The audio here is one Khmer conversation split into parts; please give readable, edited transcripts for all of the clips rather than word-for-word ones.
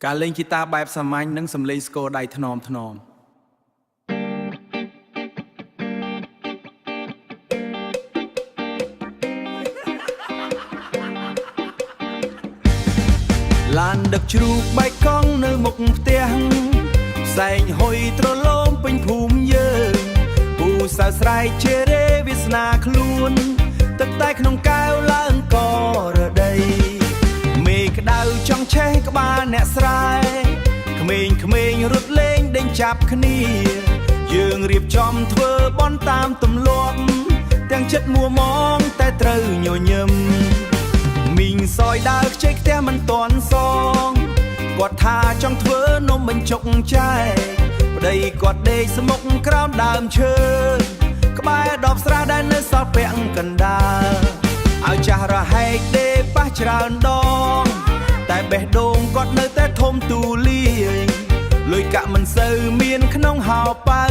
การเล่นกีตาร์แบบสมัยនឹងសំឡេងស្គរដៃថ្នមឡានដឹកជ្រូកបែកកង់នៅមុខផ្ទះផ្សែងហុយត្រឡោមពេញភូមិយើងពូសៅស្រែកជារេវាសនាខ្លួនទឹកតែក្នុងកែវឡើងក៏រដីមេក្តៅចង់ឆេះក្បាលអ្នកស្រែក្មេងរត់លេងដេញចាប់គ្នាយើងរៀបចំធ្វើបន់តាមទម្លាប់ទាំងចិត្តមួមងតែត្រូវញញឹមមីងសយដើរខ្ចីផ្ទះមិនតន់សងគាត់ថាចង់ធ្វើនំបញ្ចុកចែកប្តីគាត់ដេកស្មុកក្រោមដើមឈើក្បែរដបស្រះដែលនៅសល់ពាក់កណ្ដាលឲ្យចាស់រហែកដេកប៉ះច្រើនដងតែបេះដូងគាត់នៅតែធំទូលាយលុយកាក់មិនសូវមានក្នុងហោប៉ៅ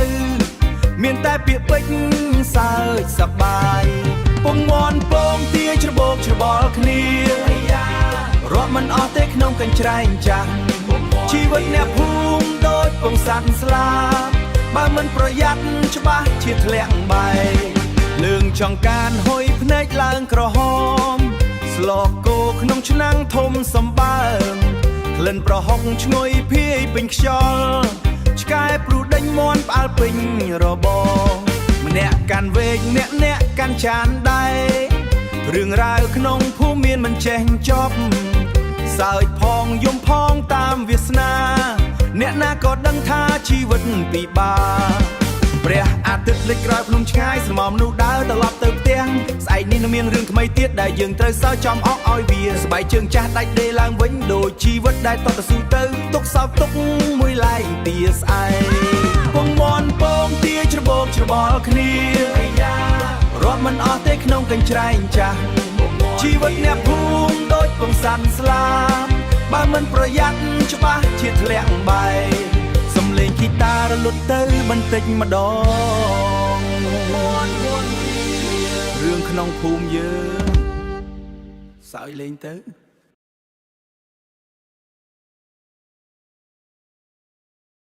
មានតែពាក្យពេចន៍សើចសប្បាយពងមន់ពងទាច្របូកច្របល់គ្នារាប់មិនអស់ទេក្នុងកញ្ច្រែងចាស់ជីវិតអ្នកភូមិដូចពងសត្វស្លាប់បើមិនប្រយ័ត្នច្បាស់ជាធ្លាក់បែកលើងចង្កានហុយភ្នែកឡើងក្រហមស្លកគោក្នុងឆ្នាំងធំសម្បើមក្លិនប្រហុកឈ្ងុយភាយពេញខ្យល់ឆ្កែព្រួដេញមាន់ផ្អើលពេញរបរម្នាក់កាន់វែកអ្នកកាន់ចានដែររឿងរ៉ាវក្នុងភូមិមានមិនចេះចប់សើចផងយំផងតាមវាសនាអ្នកណាក៏ដឹងថាជីវិតពិបាកព្រះអាទិត្យលេចក្រោយភ្នំឆ្ងាយស្រមោលមនុស្សដើរត្រឡប់ទៅផ្ទះស្អែកនេះនឹងមានរឿងថ្មីទៀតដែលយើងត្រូវសើចចំអកឲ្យវាស្បែកជើងចាស់ដាច់ដេរឡើងវិញដូចជីវិតដែលតទៅស៊ូទៅទុកសោកទុកមួយឡែកទាស្អែកពងមន់ពងទាច្របូកច្របល់គ្នារាប់មិនអស់ទេក្នុងកញ្ច្រែងចាស់ជីវិតអ្នកភូមិដូចពងសត្វស្លាប់បើមិនប្រយ័ត្នច្បាស់ជាធ្លាក់បែកសំលេងហ្គីតារលត់ទៅបន្តិចម្ដងរឿងក្នុងភូមិយើងសើចលេងទៅ